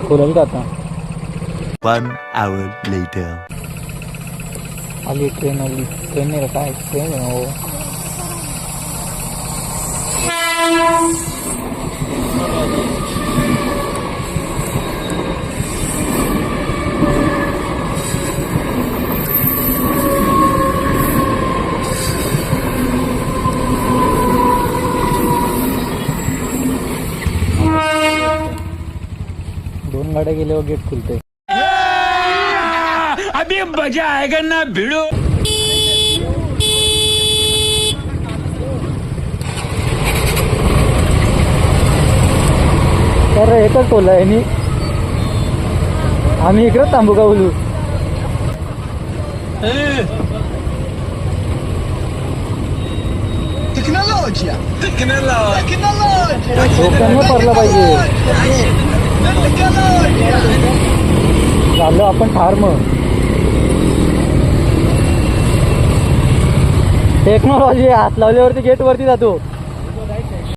खोलेल का आता? 1 hour later. आली ट्रेन नाही का काय ट्रेन आहे हो. दोन गाड्या गेल्यावर गेट खुलते. अभी मजा आएगा ना भिड़ो. तर एकच टोल आहे आणि आम्ही इकडे थांबू का बोलू? लोकांना पडलं पाहिजे. झालं आपण ठार मग. टेक्नॉलॉजी हात लावल्यावरती गेट वरती जातो.